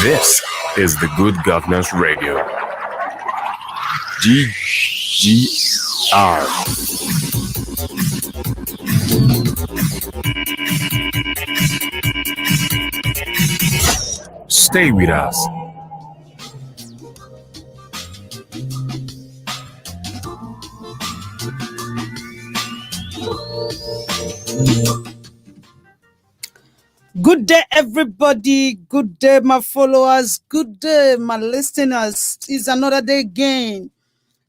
This is the Good Governance Radio. GGR. Stay with us. Good day, everybody. Good day, my followers. Good day, my listeners. It's another day again.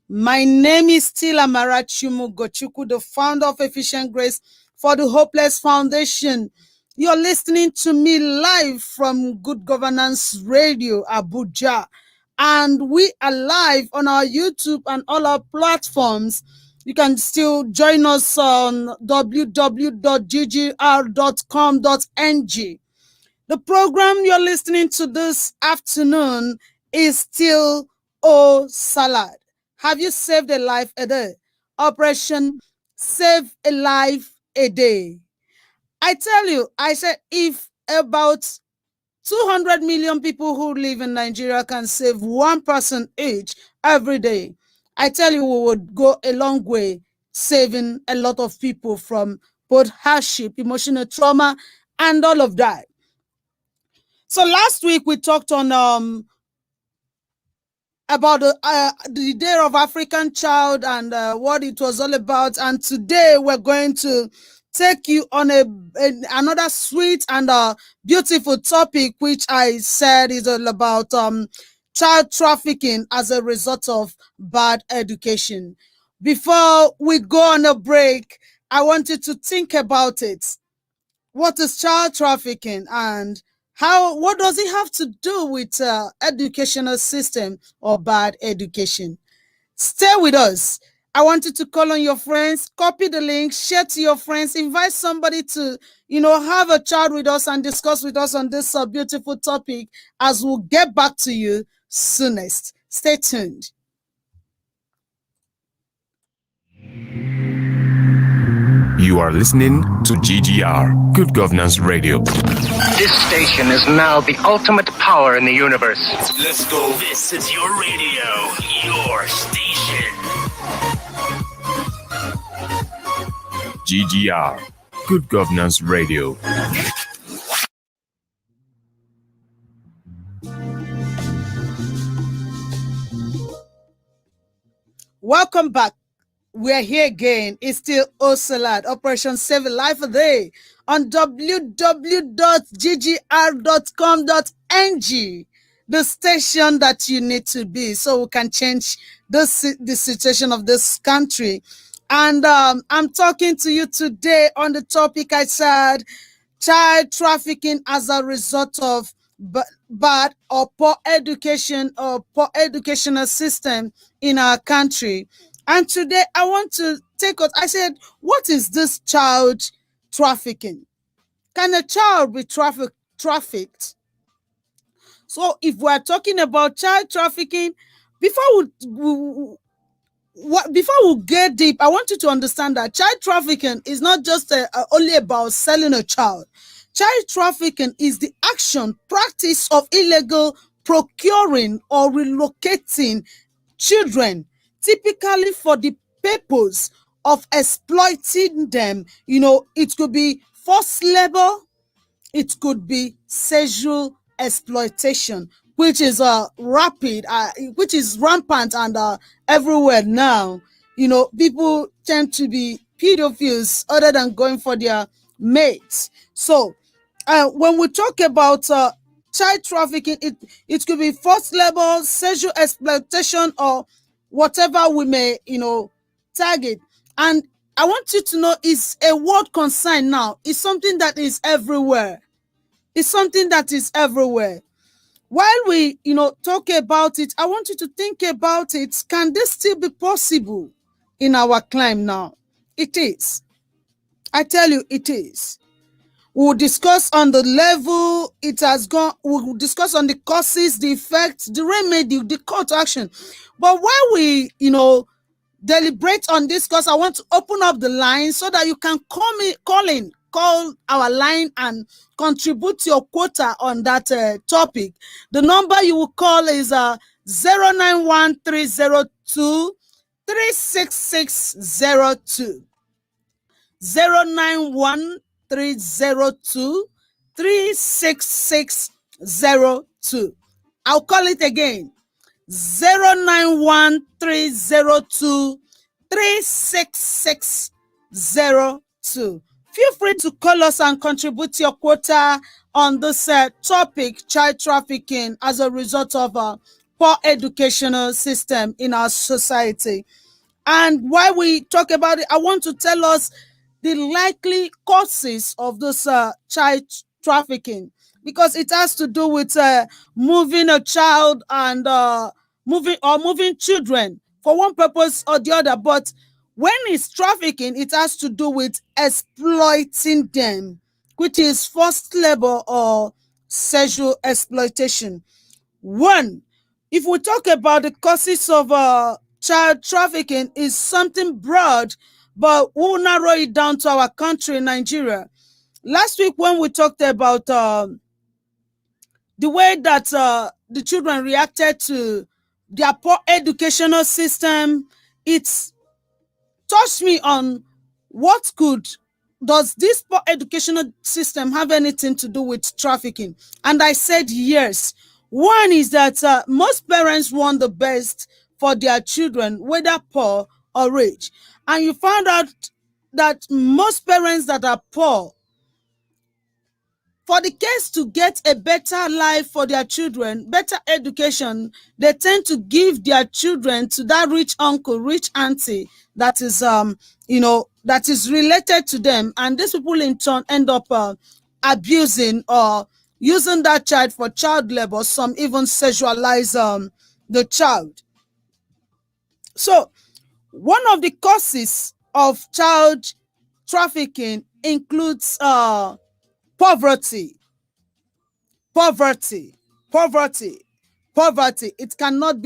My name is still Amarachi Mugochukwu, the founder of Efficient Grace for the Hopeless Foundation. You're listening to me live from Good Governance Radio, Abuja. And we are live on our YouTube and all our platforms. You can still join us on www.ggr.com.ng. The program you're listening to this afternoon is still O Salad. Have you saved a life a day? Operation Save a Life a Day. I tell you, I said if about 200 million people who live in Nigeria can save one person each every day, I tell you, we would go a long way saving a lot of people from both hardship, emotional trauma, and all of that. So last week we talked on about the Day of African Child and what it was all about. And today we're going to take you on another sweet and beautiful topic, which I said is all about child trafficking as a result of bad education. Before we go on a break, I want you to think about it. What is child trafficking and what does it have to do with educational system or bad education? Stay with us. I want you to call on your friends, copy the link, share to your friends, invite somebody to, have a chat with us and discuss with us on this beautiful topic as we'll get back to you soonest. Stay tuned. You are listening to GGR, Good Governance Radio. This station is now the ultimate power in the universe. Let's go. This is your radio, your station. GGR, Good Governance Radio. Welcome back. We're here again. It's still O Salad, Operation Save a Life a Day on www.ggr.com.ng, the station that you need to be so we can change the situation of this country. And I'm talking to you today on the topic I said, child trafficking as a result of bad or poor education or poor educational system in our country. And today I want to take us, I said, what is this child trafficking? Can a child be trafficked? So if we're talking about child trafficking, before we get deep, I want you to understand that child trafficking is not just only about selling a child. Child trafficking is the action, practice of illegal procuring or relocating children, typically for the purpose of exploiting them. It could be forced labor, it could be sexual exploitation, which is which is rampant and everywhere now. People tend to be pedophiles other than going for their mates. So when we talk about child trafficking, it could be forced labor, sexual exploitation, or whatever we may, target. And I want you to know it's a world concern now. It's something that is everywhere. It's something that is everywhere. While we, talk about it, I want you to think about it. Can this still be possible in our climb now? It is. I tell you, it is. We'll discuss on the level it has gone. We'll discuss on the causes, the effects, the remedy, the call to action. But while we, deliberate on this, because I want to open up the line so that you can call our line and contribute your quota on that topic. The number you will call is 091302 36602. 091302 36602. I'll call it again. 091302 36602. Feel free to call us and contribute your quota on this topic, child trafficking, as a result of a poor educational system in our society. And while we talk about it, I want to tell us the likely causes of this child trafficking, because it has to do with moving a child and moving children for one purpose or the other. But when it's trafficking, it has to do with exploiting them, which is forced labor or sexual exploitation. One, if we talk about the causes of child trafficking, is something broad, but we'll narrow it down to our country, Nigeria. Last week, when we talked about the way that the children reacted to their poor educational system, it's touched me on does this poor educational system have anything to do with trafficking? And I said yes. One is that most parents want the best for their children, whether poor or rich. And you found out that most parents that are poor, for the case to get a better life for their children, better education, they tend to give their children to that rich uncle, rich auntie that is, that is related to them. And these people in turn end up abusing or using that child for child labor. Some even sexualize the child. So one of the causes of child trafficking includes poverty. It cannot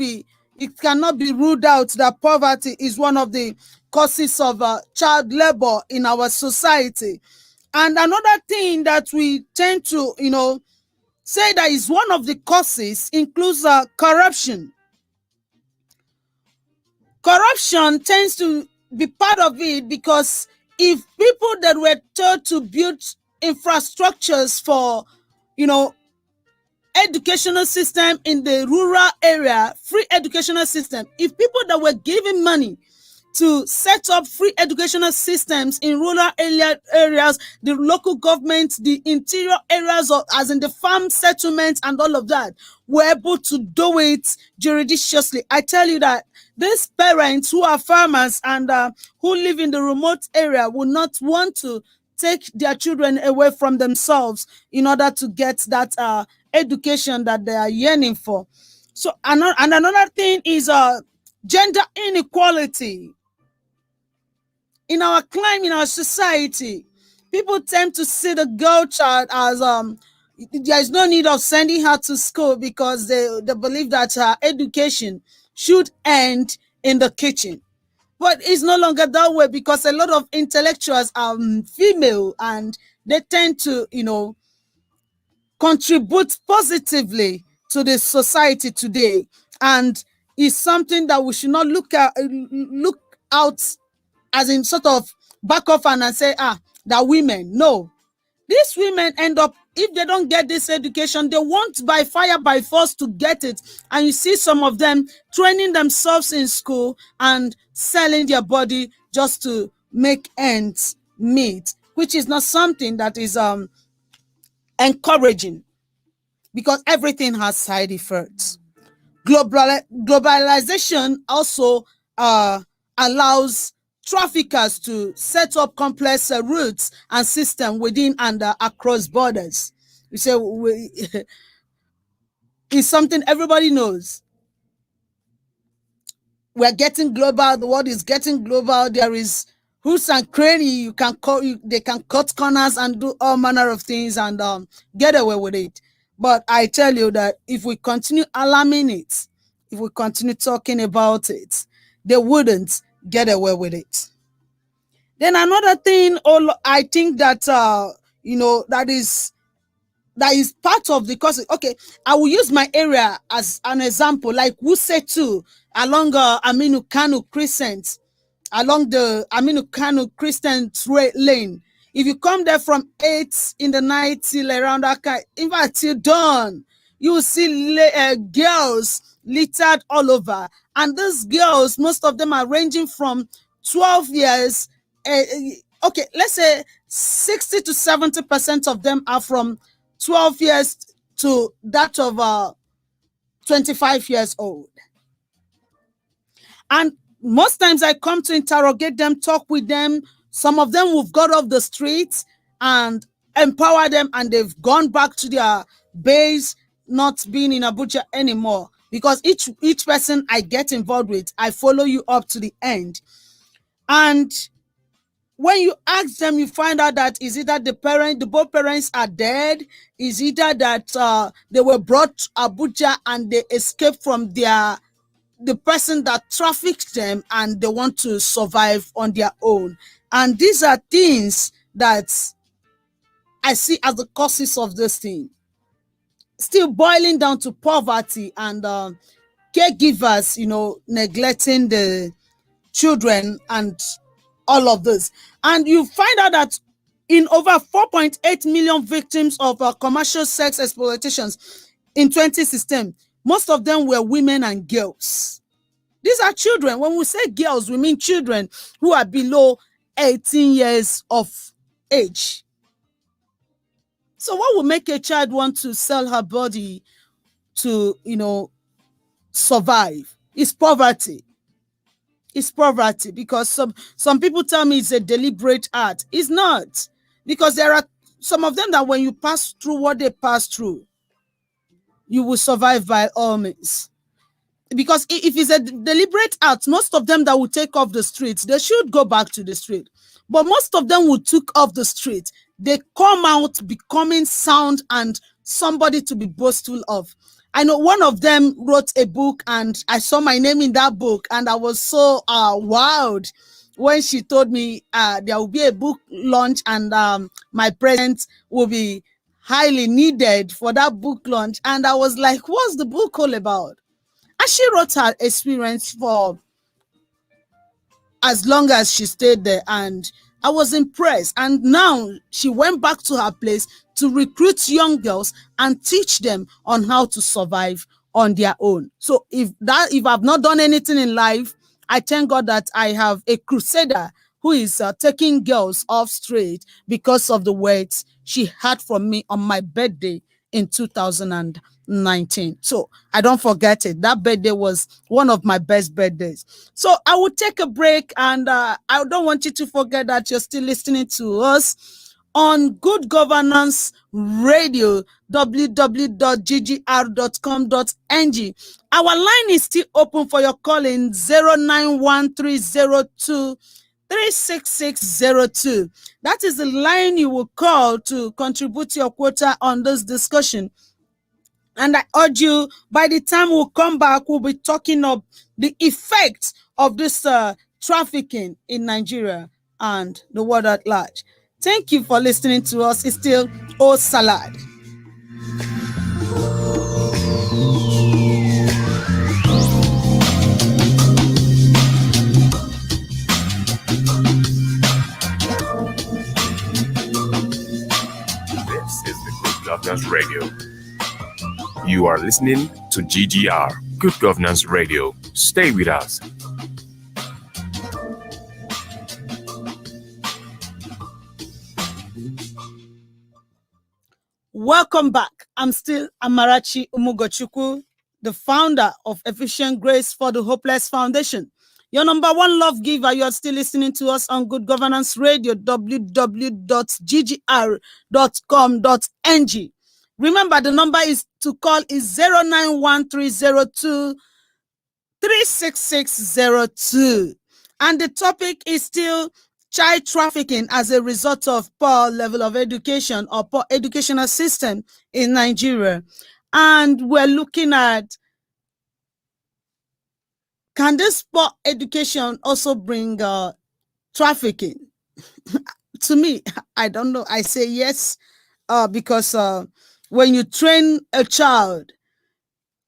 be ruled out that poverty is one of the causes of child labor in our society. And another thing that we tend to, say that is one of the causes includes corruption. Corruption tends to be part of it, because if people that were told to build infrastructures for, educational system in the rural area, free educational system, if people that were given money to set up free educational systems in rural areas, the local government, the interior areas, as in the farm settlements and all of that, were able to do it judiciously, I tell you that these parents who are farmers and who live in the remote area will not want to take their children away from themselves in order to get that education that they are yearning for. So, and another thing is gender inequality. In our climate, in our society, people tend to see the girl child as there is no need of sending her to school, because they believe that her education should end in the kitchen. But it's no longer that way, because a lot of intellectuals are female, and they tend to, contribute positively to the society today. And it's something that we should not look out as in sort of back off and say, that women. No. These women end up, if they don't get this education, they want by fire, by force to get it. And you see some of them training themselves in school and selling their body just to make ends meet, which is not something that is encouraging, because everything has side effects. Globalization also allows traffickers to set up complex routes and system within and across borders. We say it's something everybody knows. We're getting global. The world is getting global. There is hooks and cranny. You can they can cut corners and do all manner of things and get away with it. But I tell you that if we continue alarming it, if we continue talking about it, they wouldn't get away with it. Then another thing, I think that that is part of the cause. Okay, I will use my area as an example, like Wuse 2 along Aminu Kano Crescent, along the Aminu Kano Crescent lane. If you come there from 8 in the night till around in fact till dawn, you will see girls littered all over. And these girls, most of them are ranging from 12 years. Okay, let's say 60 to 70% of them are from 12 years to that of 25 years old. And most times I come to interrogate them, talk with them. Some of them have got off the streets and empower them, and they've gone back to their base, not being in Abuja anymore. Because each person I get involved with, I follow you up to the end. And when you ask them, you find out that is either both parents are dead, is either that they were brought to Abuja and they escaped from the person that trafficked them and they want to survive on their own. And these are things that I see as the causes of this thing. Still boiling down to poverty and caregivers, neglecting the children and all of this. And you find out that in over 4.8 million victims of commercial sex exploitations in 2016, most of them were women and girls. These are children. When we say girls, we mean children who are below 18 years of age. So what will make a child want to sell her body to, survive? It's poverty. It's poverty, because some people tell me it's a deliberate act. It's not, because there are some of them that when you pass through what they pass through, you will survive by all means. Because if it's a deliberate act, most of them that will take off the streets, they should go back to the street. But most of them who took off the street, they come out becoming sound and somebody to be boastful of. I know one of them wrote a book and I saw my name in that book, and I was so wowed when she told me there will be a book launch and my presence will be highly needed for that book launch. And I was like, what's the book all about? And she wrote her experience for as long as she stayed there, and I was impressed. And now she went back to her place to recruit young girls and teach them on how to survive on their own. So if I've not done anything in life, I thank God that I have a crusader who is taking girls off street because of the words she had from me on my birthday in 2019. So I don't forget it. That birthday was one of my best birthdays. So I will take a break, and I don't want you to forget that you're still listening to us on Good Governance Radio, www.ggr.com.ng. Our line is still open for your call in 09130236602. That is the line you will call to contribute your quota on this discussion. And I urge you, by the time we'll come back, we'll be talking of the effects of this trafficking in Nigeria and the world at large. Thank you for listening to us. It's still O Salad. This is the Good Governance Radio. You are listening to GGR, Good Governance Radio. Stay with us. Welcome back. I'm still Amarachi Umugochukwu, the founder of Efficient Grace for the Hopeless Foundation. Your number one love giver. You are still listening to us on Good Governance Radio, www.ggr.com.ng. Remember, the number is to call is 09130236602. And the topic is still child trafficking as a result of poor level of education or poor educational system in Nigeria. And we're looking at, can this poor education also bring trafficking? To me, I don't know. I say yes, because when you train a child,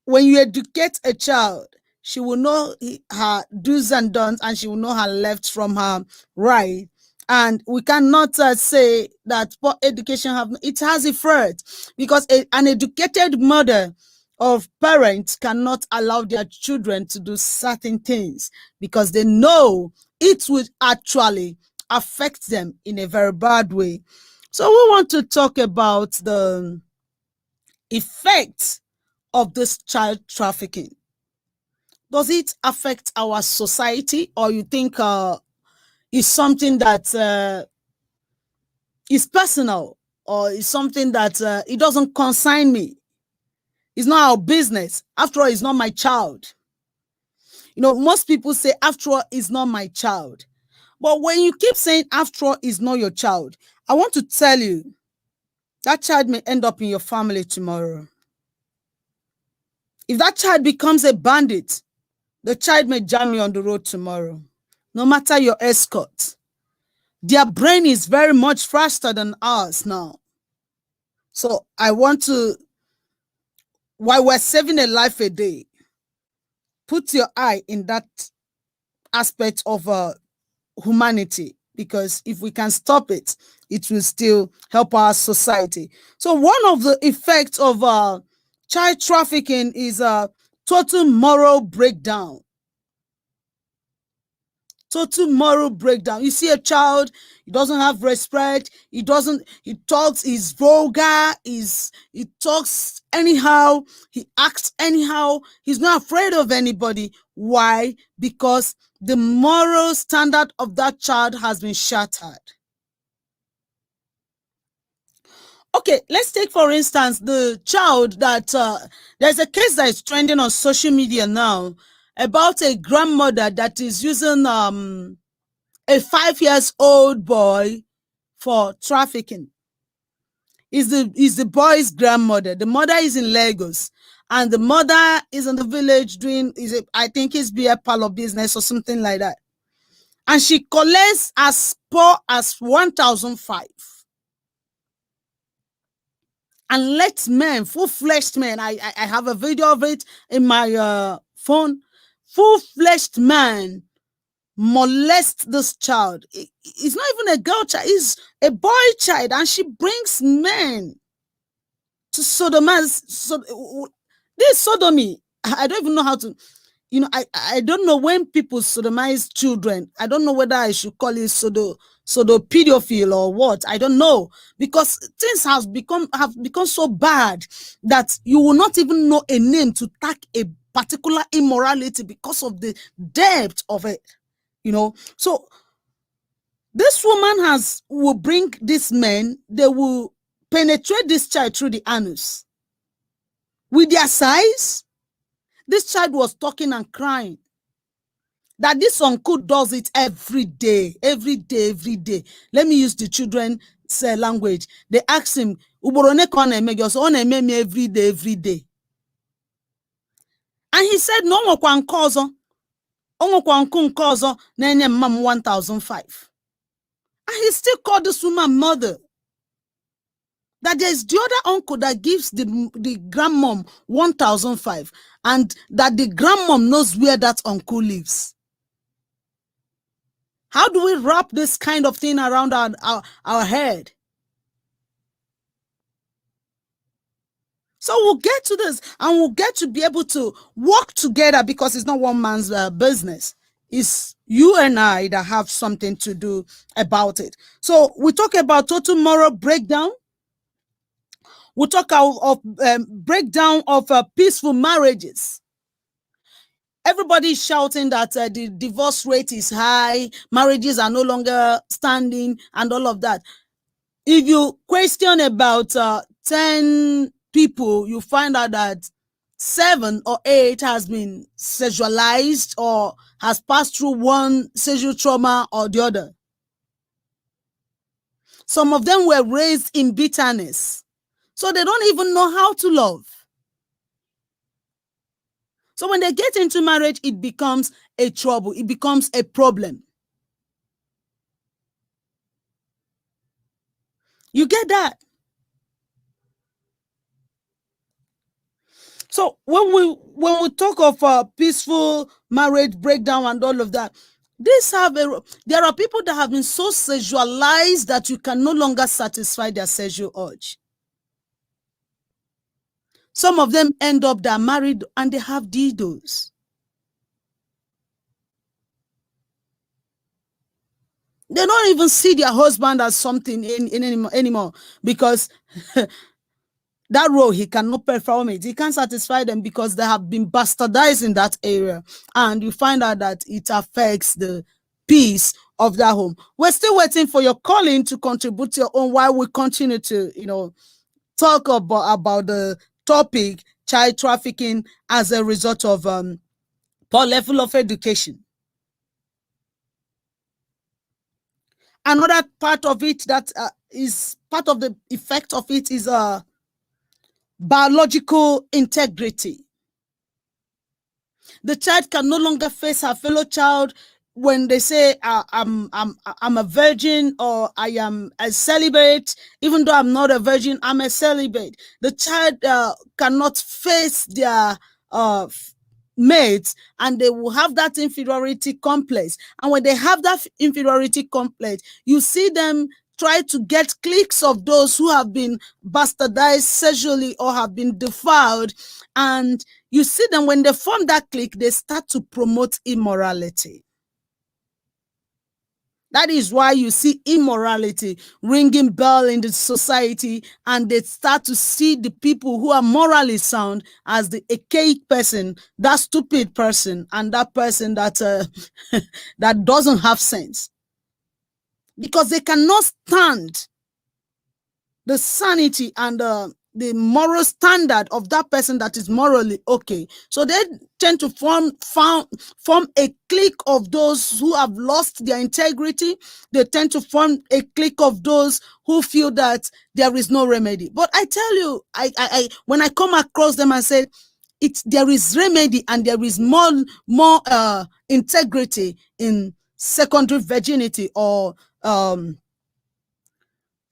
when you educate a child, she will know her do's and don'ts, and she will know her left from her right. And we cannot say that poor education it has effect, because an educated mother of parents cannot allow their children to do certain things because they know it would actually affect them in a very bad way. So we want to talk about the effects of this child trafficking. Does it affect our society, or you think it's something that is personal, or is something that it doesn't concern me? It's not our business. After all, it's not my child. You know, most people say, after all, it's not my child. But when you keep saying, after all, it's not your child, I want to tell you, that child may end up in your family tomorrow. If that child becomes a bandit, the child may jam you on the road tomorrow, no matter your escort. Their brain is very much faster than ours now. So I want to, while we're saving a life a day, put your eye in that aspect of humanity, because if we can stop it, it will still help our society. So one of the effects of child trafficking is a total moral breakdown. Total moral breakdown. You see a child, he doesn't have respect, he talks, he's vulgar, he talks anyhow, he acts anyhow, he's not afraid of anybody. Why? Because the moral standard of that child has been shattered. Okay, let's take, for instance, the child that, there's a case that is trending on social media now about a grandmother that is using a 5-year-old boy for trafficking. Is the boy's grandmother. The mother is in Lagos, and the mother is in the village doing, I think it's beer parlor business or something like that. And she collects as poor as 1,005. And let men, full-fledged men, I have a video of it in my phone, full-fledged man molest this child. It's not even a girl child, it's a boy child, and she brings men to sodomize. This sodomy, I don't even know how to, you know, I don't know when people sodomize children. I don't know whether I should call it pedophile or what. I don't know, because things have become so bad that you will not even know a name to tag a particular immorality because of the depth of it, you know. So this woman will bring these men, they will penetrate this child through the anus. With their size, this child was talking and crying that this uncle does it every day. Let me use the children's language. They asked him, every day. And he said, no more kwan kozo. Ongo kwan kun kozo na mam 1,005. And he still called this woman mother. That there's the other uncle that gives the grandmom 1,005, and that the grandmom knows where that uncle lives. How do we wrap this kind of thing around our head? So we'll get to this, and we'll get to be able to work together, because it's not one man's business. It's you and I that have something to do about it. So we talk about total moral breakdown. We talk of breakdown of peaceful marriages. everybody is shouting that the divorce rate is high, marriages are no longer standing, and all of that. If you question about 10 people, you find out that 7 or 8 has been sexualized or has passed through one sexual trauma or the other. Some of them were raised in bitterness, so they don't even know how to love. So when they get into marriage, it becomes a trouble. It becomes a problem. You get that? So when we talk of peaceful marriage breakdown and all of that, there are people that have been so sexualized that you can no longer satisfy their sexual urge. Some of them end up, they're married and they have dildos. They don't even see their husband as something anymore because that role, he cannot perform it. He can't satisfy them because they have been bastardized in that area. And you find out that it affects the peace of that home. We're still waiting for your calling to contribute your own while we continue to, talk about the topic, child trafficking as a result of poor level of education. Another part of it that is part of the effect of it is biological integrity. The child can no longer face her fellow child when they say I'm a virgin or I am a celibate. Even though I'm not a virgin, I'm a celibate. The child cannot face their mates, and they will have that inferiority complex. And when they have that inferiority complex, you see them try to get cliques of those who have been bastardized sexually or have been defiled. And you see them, when they form that clique, they start to promote immorality. That is why you see immorality ringing bell in the society, and they start to see the people who are morally sound as the archaic person, that stupid person, and that person that that doesn't have sense, because they cannot stand the sanity and the moral standard of that person that is morally okay. So they tend to form a clique of those who have lost their integrity. They tend to form a clique of those who feel that there is no remedy. But I tell you, I when I come across them, I say, there is remedy, and there is more integrity in secondary virginity or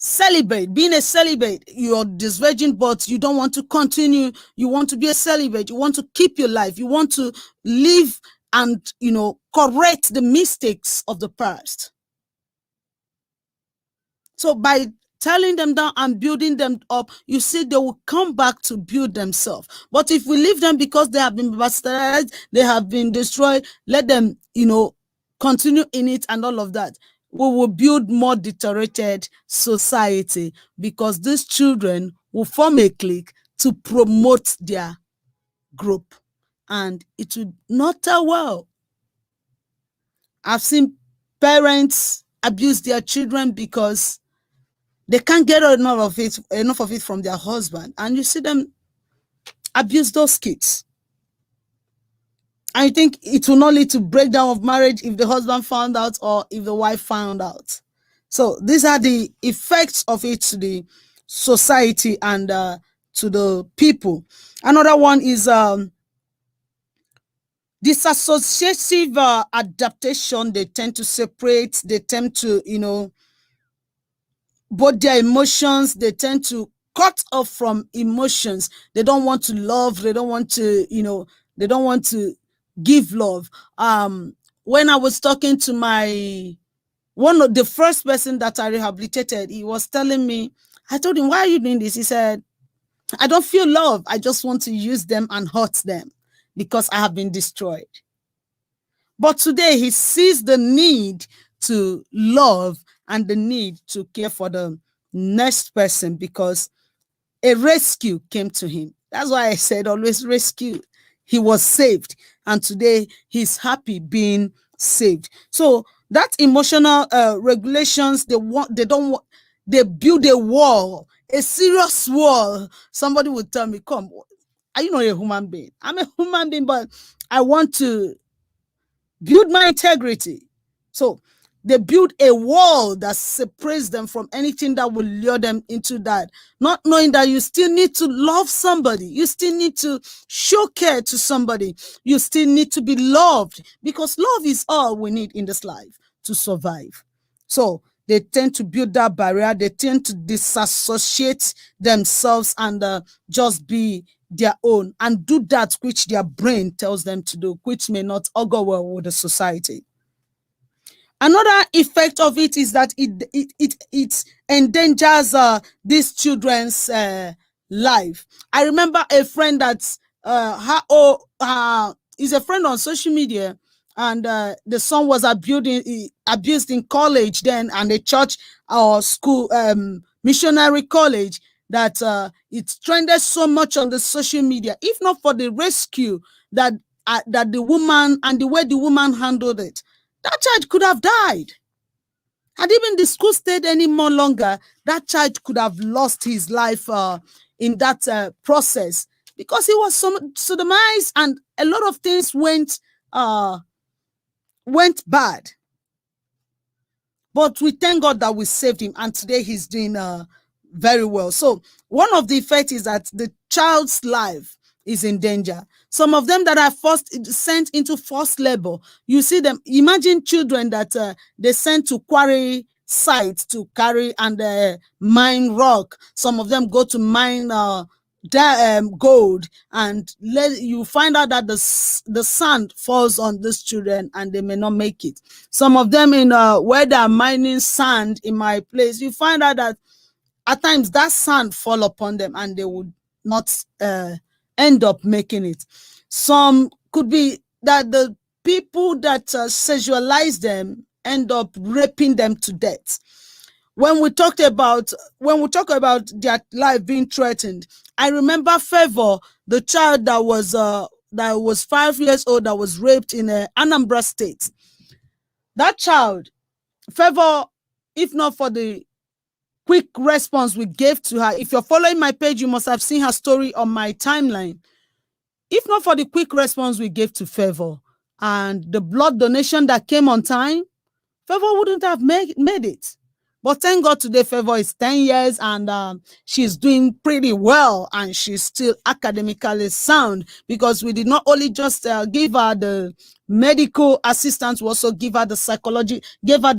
celibate. Being a celibate, you're this virgin, but you don't want to continue. You want to be a celibate. You want to keep your life. You want to live and correct the mistakes of the past. So by telling them down and building them up, you see they will come back to build themselves. But if we leave them because they have been bastardized, they have been destroyed, let them continue in it and all of that, we will build more deteriorated society, because these children will form a clique to promote their group, and it will not tell well. I've seen parents abuse their children because they can't get enough of it from their husband, and you see them abuse those kids. I think it will not lead to breakdown of marriage if the husband found out or if the wife found out. So these are the effects of it to the society and to the people. Another one is disassociative adaptation. They tend to separate. They tend to, both their emotions. They tend to cut off from emotions. They don't want to love. They don't want to, they don't want to give love. When I was talking to one of the first person that I rehabilitated, he was telling me, I told him, why are you doing this? He said, I don't feel love. I just want to use them and hurt them because I have been destroyed. But today he sees the need to love and the need to care for the next person, because a rescue came to him. That's why I said always rescue. he was saved, and today he's happy being saved. So that emotional regulations, they build a wall, a serious wall. Somebody would tell me, come, are you not a human being? I'm a human being, but I want to build my integrity. So they build a wall that separates them from anything that will lure them into that, not knowing that you still need to love somebody, you still need to show care to somebody, you still need to be loved, because love is all we need in this life to survive. So they tend to build that barrier, they tend to disassociate themselves and just be their own and do that which their brain tells them to do, which may not augur well with the society. Another effect of it is that it endangers these children's life. I remember a friend that's is a friend on social media, and the son was abused in college then, and a church or school missionary college, that it trended so much on the social media. If not for the rescue that the woman and the way the woman handled it, that child could have died. Had even the school stayed any more longer, that child could have lost his life in that process, because he was sodomized and a lot of things went bad. But we thank God that we saved him, and today he's doing very well. So one of the effects is that the child's life is in danger. Some of them that are sent into forced labor, you see them, imagine children that they sent to quarry sites to carry and mine rock. Some of them go to mine gold, and you find out that the sand falls on these children and they may not make it. Some of them in where they are mining sand in my place, you find out that at times that sand fall upon them and they would not end up making it. Some could be that the people that sexualize them end up raping them to death. When we talk about their life being threatened, I remember Favor, the child that was 5 years old, that was raped in Anambra State. That child, Favor, if not for the quick response we gave to her, if you're following my page, you must have seen her story on my timeline. If not for the quick response we gave to Favor and the blood donation that came on time, Favor wouldn't have made it. But thank God today Favor is 10 years and she's doing pretty well, and she's still academically sound, because we did not only just give her the medical assistance, we also gave her the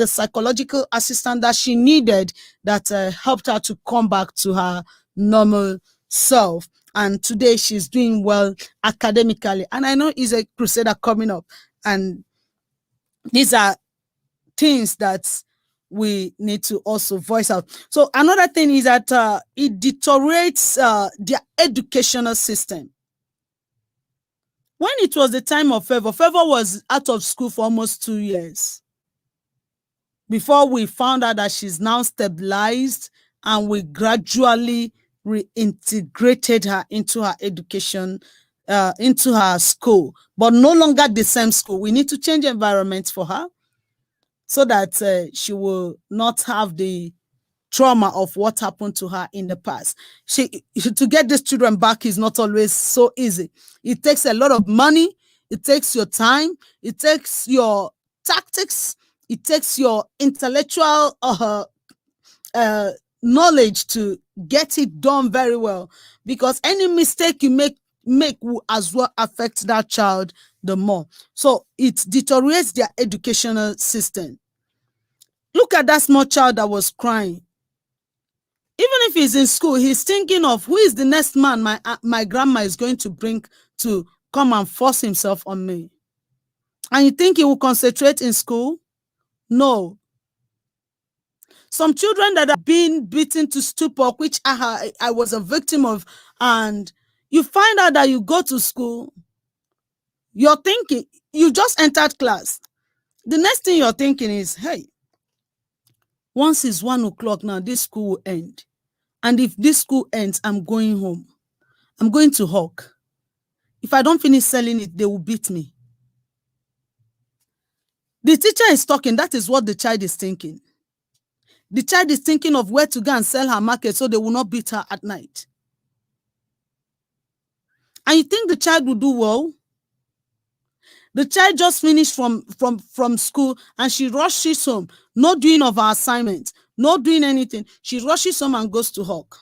psychological assistance that she needed, that helped her to come back to her normal self. And today she's doing well academically. And I know it's a crusader coming up, and these are things that we need to also voice out. So another thing is that it deteriorates their educational system. When it was the time of Favor was out of school for almost 2 years before we found out that she's now stabilized, and we gradually reintegrated her into her education, into her school, but no longer the same school. We need to change environment for her, so that she will not have the trauma of what happened to her in the past. To get these children back is not always so easy. It takes a lot of money. It takes your time. It takes your tactics. It takes your intellectual knowledge to get it done very well, because any mistake you make will as well affect that child the more. So it deteriorates their educational system. Look at that small child that was crying. Even if he's in school, he's thinking of who is the next man my grandma is going to bring to come and force himself on me. And you think he will concentrate in school? No. Some children that have been beaten to stupor, which I was a victim of, and you find out that you go to school, you're thinking, you just entered class. The next thing you're thinking is, hey, once it's 1 o'clock now, this school will end. And if this school ends, I'm going home. I'm going to hawk. If I don't finish selling it, they will beat me. The teacher is talking. That is what the child is thinking. The child is thinking of where to go and sell her market so they will not beat her at night. And you think the child will do well? The child just finished from school and she rushes home, not doing of her assignment, not doing anything. She rushes home and goes to hawk.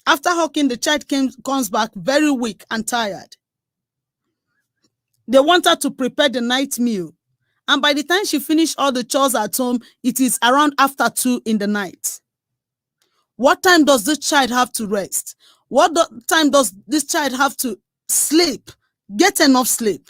After hawking, the child comes back very weak and tired. They want her to prepare the night meal. And by the time she finished all the chores at home, it is around after 2 in the night. What time does this child have to rest? What time does this child have to sleep? Get enough sleep.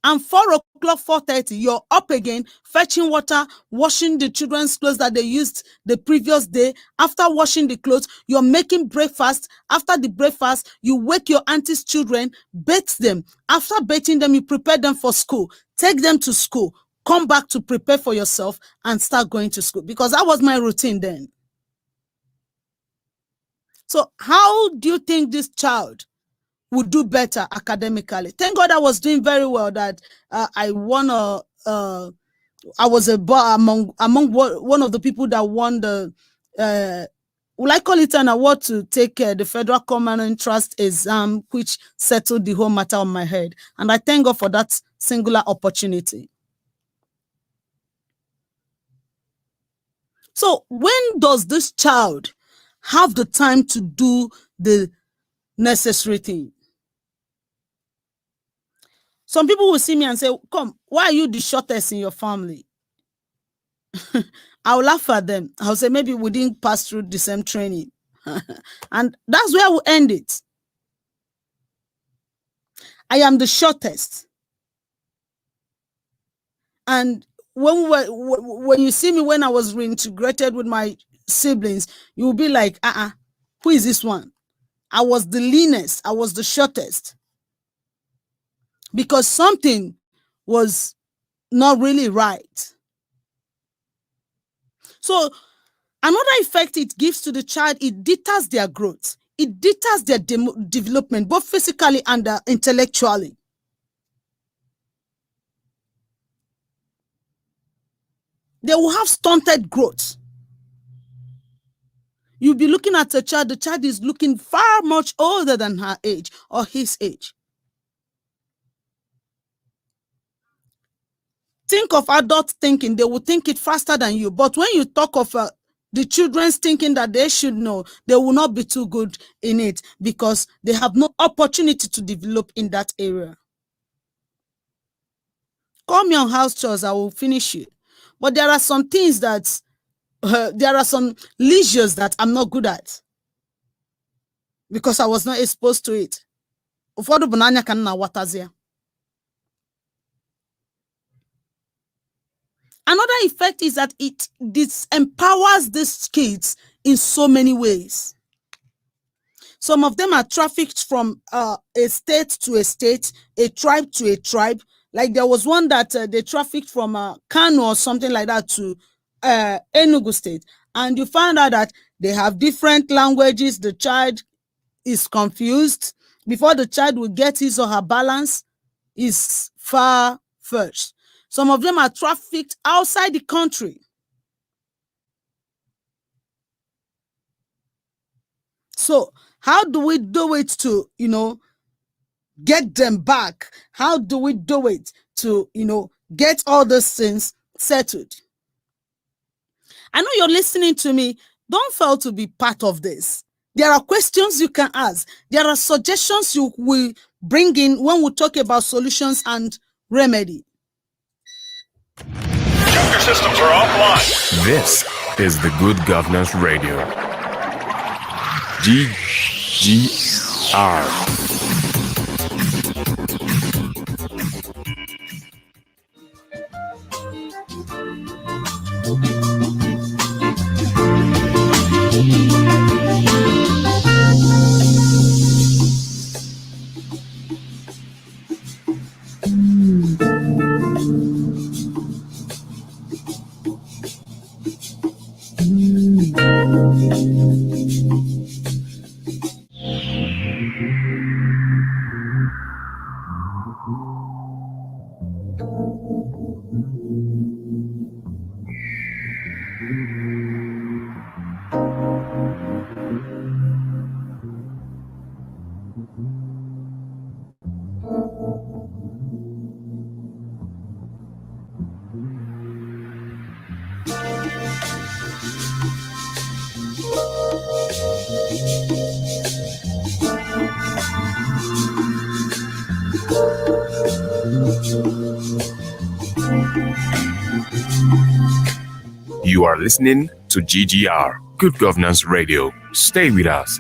And 4 o'clock, 4:30, you're up again, fetching water, washing the children's clothes that they used the previous day. After washing the clothes, you're making breakfast. After the breakfast, you wake your auntie's children, bathe them. After bathing them, you prepare them for school. Take them to school. Come back to prepare for yourself and start going to school. Because that was my routine then. So how do you think this child would do better academically? Thank God I was doing very well, that I won I was among one of the people that won the will I call it an award to take the Federal Common Entrance exam, which settled the whole matter on my head. And I thank God for that singular opportunity. So when does this child have the time to do the necessary thing? Some people will see me and say, come, why are you the shortest in your family? I'll laugh at them. I'll say, maybe we didn't pass through the same training. And that's where we'll end it. I am the shortest. And when you see me when I was reintegrated with my siblings, you will be like, who is this one? I was the leanest. I was the shortest. Because something was not really right. So another effect it gives to the child, it deters their growth. It deters their development, both physically and intellectually. They will have stunted growth. You'll be looking at a child, the child is looking far much older than her age or his age. Think of adult thinking, they will think it faster than you. But when you talk of the children's thinking that they should know, they will not be too good in it because they have no opportunity to develop in that area. Call me on house chores, I will finish it. But there are some things that, there are some leisures that I'm not good at because I was not exposed to it. Another effect is that it disempowers these kids in so many ways. Some of them are trafficked from a state to a state, a tribe to a tribe. Like there was one that they trafficked from Kano or something like that to Enugu State. And you find out that they have different languages. The child is confused. Before the child will get his or her balance, is far fetched. Some of them are trafficked outside the country. So how do we do it to, get them back? How do we do it to, get all those things settled? I know you're listening to me. Don't fail to be part of this. There are questions you can ask. There are suggestions you will bring in when we talk about solutions and remedy. Computer systems are offline. This is the Good Governance Radio. GGR. You are listening to GGR, Good Governance Radio. Stay with us.